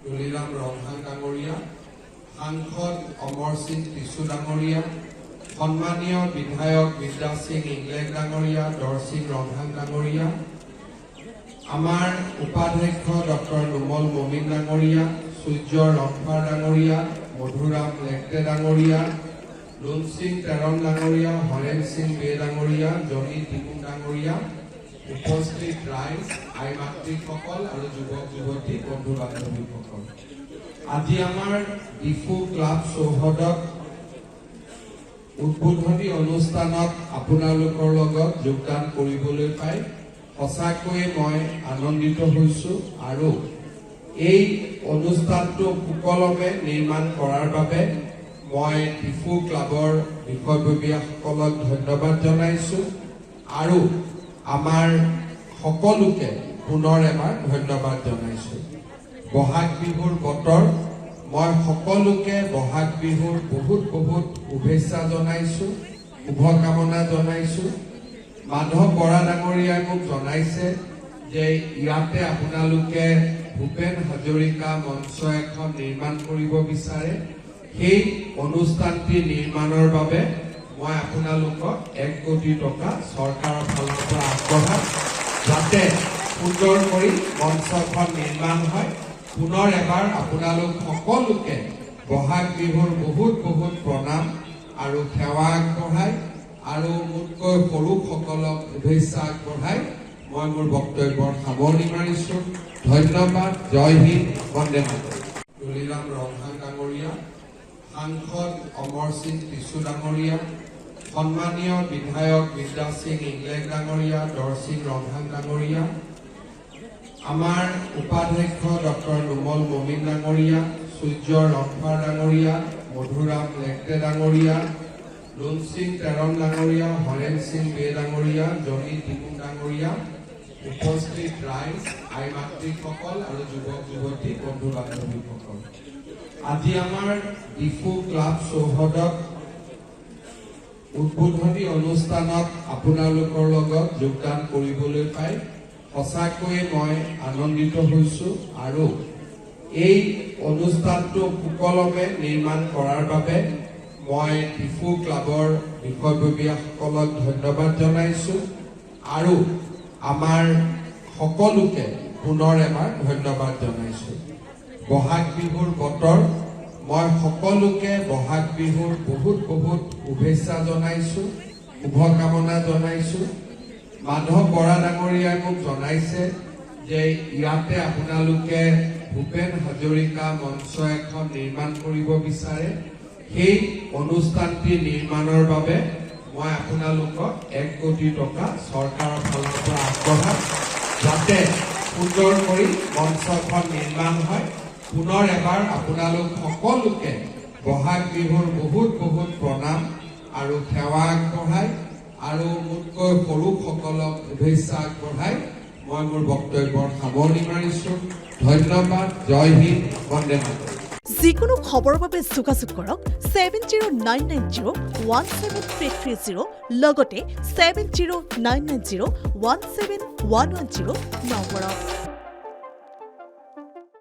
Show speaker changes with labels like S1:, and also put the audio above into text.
S1: তুলিৰাম ৰংহাং ডাঙৰীয়া, সাংসদ অমৰ সিং টিছু ডাঙৰীয়া, সন্মানীয় বিধায়ক বিদ্যা সিং ইংলেক ডাঙৰীয়া, দৰ সিং ৰংহাং ডাঙৰীয়া, আমাৰ উপাধ্যক্ষ ডক্টৰ নুমল মমিন ডাঙৰীয়া, সূৰ্য ৰংফাৰ ডাঙৰীয়া, মধুৰাম লেকটে ডাঙৰীয়া, লুন সিং তেৰণ ডাঙৰীয়া, হৰেণ সিং বে ডাঙৰীয়া, জনি টিকুম ডাঙৰীয়া, উপস্থিত ৰাইজ, আই মাতৃসকল আৰু যুৱক যুৱতী বন্ধু বান্ধৱীসকল, আজি আমাৰ ডিফু ক্লাব চৌহদত উদ্বোধনী অনুষ্ঠানত আপোনালোকৰ লগত যোগদান কৰিবলৈ পাই সঁচাকৈয়ে মই আনন্দিত হৈছোঁ আৰু এই অনুষ্ঠানটো সুকলমে নিৰ্মাণ কৰাৰ বাবে মই ডিফু ক্লাবৰ বিষয়ববীয়াসকলক ধন্যবাদ জনাইছোঁ আৰু আমাৰ সকলোকে পুনৰ এবাৰ ধন্যবাদ জনাইছোঁ। বহাগ বিহুৰ বতৰ, মই সকলোকে বহাগ বিহুৰ বহুত বহুত শুভেচ্ছা জনাইছোঁ, শুভকামনা জনাইছোঁ। মাধৱ বৰা ডাঙৰীয়াই মোক জনাইছে যে ইয়াতে আপোনালোকে ভূপেন হাজৰিকা মঞ্চ এখন নিৰ্মাণ কৰিব বিচাৰে। সেই অনুষ্ঠানটি নিৰ্মাণৰ বাবে মই আপোনালোকক 1 কোটি টকা চৰকাৰৰ ফালৰ পৰা আগবঢ়াম, যাতে সুন্দৰ কৰি মঞ্চখন নিৰ্মাণ হয়। পুনৰ এবাৰ আপোনালোক সকলোকে বহাগ বিহুৰ বহুত বহুত প্ৰণাম আৰু সেৱা আগবঢ়াই আৰু মোতকৈ সৰুসকলক শুভেচ্ছা আগবঢ়াই মই মোৰ বক্তব্যৰ সামৰণি মাৰিছোঁ। ধন্যবাদ। জয় হিন্দ, বন্দে মাতৰম। তুলিৰাম ৰংহাং ডাঙৰীয়া, সাংসদ অমৰ সিং টিছু ডাঙৰীয়া, সন্মানীয় বিধায়ক বিদ্যা সিং ইংলেক ডাঙৰীয়া, দৰ সিং ৰংহাং ডাঙৰীয়া, আমাৰ উপাধ্যক্ষ ডক্টৰ নুমল মমিন ডাঙৰীয়া, সূৰ্য ৰংফাৰ ডাঙৰীয়া, মধুৰাম লেকটে ডাঙৰীয়া, লুন সিং তেৰণ ডাঙৰীয়া, হৰেণ সিং বে ডাঙৰীয়া, জনি টিকুম ডাঙৰীয়া, উপস্থিত ৰাইজ, আই মাতৃসকল আৰু যুৱক যুৱতী বন্ধু বান্ধৱীসকল, আজি আমাৰ ডিফু ক্লাব চৌহদত উদ্বোধনী অনুষ্ঠানত আপোনালোকৰ লগত যোগদান কৰিবলৈ পাই সঁচাকৈয়ে মই আনন্দিত হৈছোঁ আৰু এই অনুষ্ঠানটো সুকলমে নিৰ্মাণ কৰাৰ বাবে মই ডিফু ক্লাবৰ বিষয়ববীয়াসকলক ধন্যবাদ জনাইছোঁ আৰু আমাৰ সকলোকে পুনৰ এবাৰ ধন্যবাদ জনাইছোঁ। বহাগ বিহুৰ বতৰ, মই সকলোকে বহাগ বিহুৰ বহুত বহুত শুভেচ্ছা জনাইছোঁ, শুভকামনা জনাইছোঁ। মাধৱ বৰা ডাঙৰীয়াই মোক জনাইছে যে ইয়াতে আপোনালোকে ভূপেন হাজৰিকা মঞ্চ এখন নিৰ্মাণ কৰিব বিচাৰে। সেই অনুষ্ঠানটি নিৰ্মাণৰ বাবে মই আপোনালোকক 1 কোটি টকা চৰকাৰৰ ফালৰ পৰা আগবঢ়াম, যাতে সুন্দৰ কৰি মঞ্চখন নিৰ্মাণ হয়। পুনৰ এবাৰ আপোনালোক সকলোকে বহাগ বিহুৰ বহুত বহুত প্ৰণাম আৰু সেৱা আগবঢ়াই আৰু মোতকৈ সৰুসকলক শুভেচ্ছা আগবঢ়াই মই মোৰ বক্তব্যৰ সামৰণি মাৰিছোঁ। ধন্যবাদ। জয় হিন্দ, বন্দে মাতৰম।
S2: যিকোনো খবৰৰ বাবে যোগাযোগ কৰক 7099017330 লগতে 7099017110 নম্বৰত।